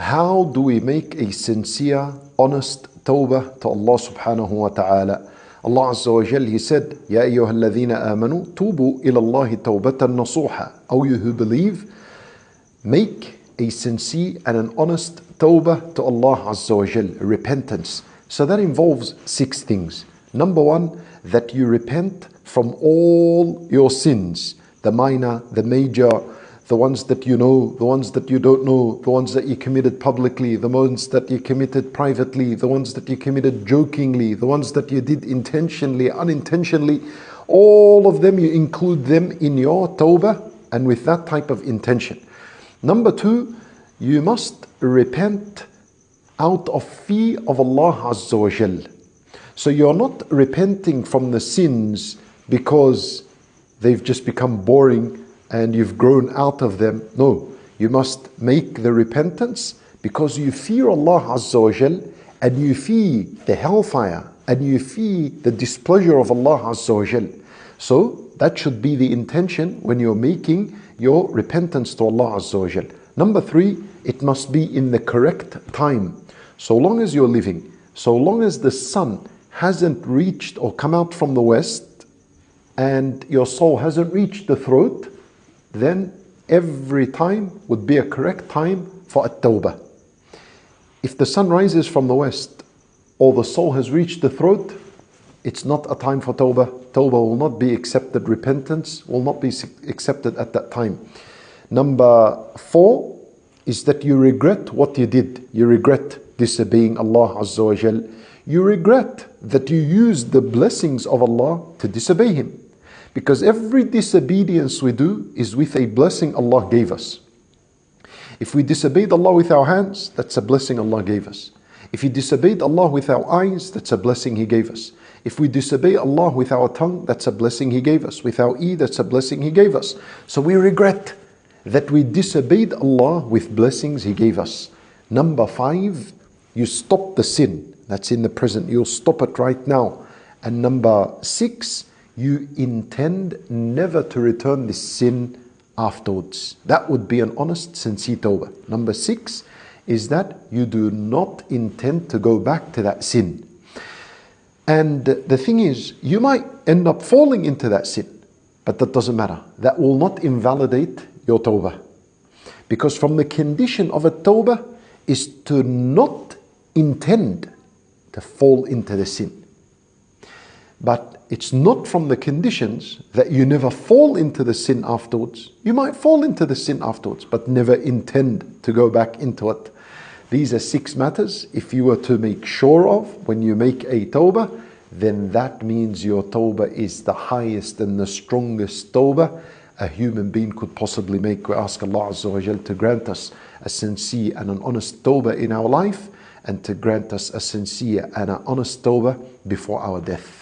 How do we make a sincere, honest tawbah to Allah subhanahu wa ta'ala? Allah Azza wa Jal, He said, Ya ayyuha alladhina amanu, tubu ila Allahi tawbatan nasuha. O you who believe, make a sincere and an honest tawbah to Allah Azza wa Jal, repentance. So that involves 6 things. Number 1, that you repent from all your sins, the minor, the major, the ones that you know, the ones that you don't know, the ones that you committed publicly, the ones that you committed privately, the ones that you committed jokingly, the ones that you did intentionally, unintentionally. All of them, you include them in your tawbah and with that type of intention. Number 2, you must repent out of fear of Allah Azza wa Jal. So you're not repenting from the sins because they've just become boring and you've grown out of them. No, you must make the repentance because you fear Allah Azza wa Jal, and you fear the hellfire, and you fear the displeasure of Allah Azza wa Jal. So that should be the intention when you're making your repentance to Allah Azza wa Jal. Number 3, it must be in the correct time. So long as you're living, so long as the sun hasn't reached or come out from the west and your soul hasn't reached the throat, then every time would be a correct time for at-tawbah. If the sun rises from the west or the soul has reached the throat, it's not a time for tawbah. Tawbah will not be accepted, repentance will not be accepted at that time. Number 4 is that you regret what you did. You regret disobeying Allah Azza wa Jal. You regret that you used the blessings of Allah to disobey Him. Because every disobedience we do is with a blessing Allah gave us. If we disobeyed Allah with our hands, that's a blessing Allah gave us. If we disobeyed Allah with our eyes, that's a blessing He gave us. If we disobey Allah with our tongue, that's a blessing He gave us. With our ear, that's a blessing He gave us. So we regret that we disobeyed Allah with blessings He gave us. Number 5, you stop the sin. That's in the present. You'll stop it right now. And number 6, you intend never to return this sin afterwards. That would be an honest, sincere tawbah. Number 6 is that you do not intend to go back to that sin. And the thing is, you might end up falling into that sin, but that doesn't matter. That will not invalidate your tawbah. Because from the condition of a tawbah is to not intend to fall into the sin. But it's not from the conditions that you never fall into the sin afterwards. You might fall into the sin afterwards, but never intend to go back into it. These are 6 matters. If you were to make sure of when you make a tawbah, then that means your tawbah is the highest and the strongest tawbah a human being could possibly make. We ask Allah Azza wa Jal to grant us a sincere and an honest tawbah in our life, and to grant us a sincere and an honest tawbah before our death.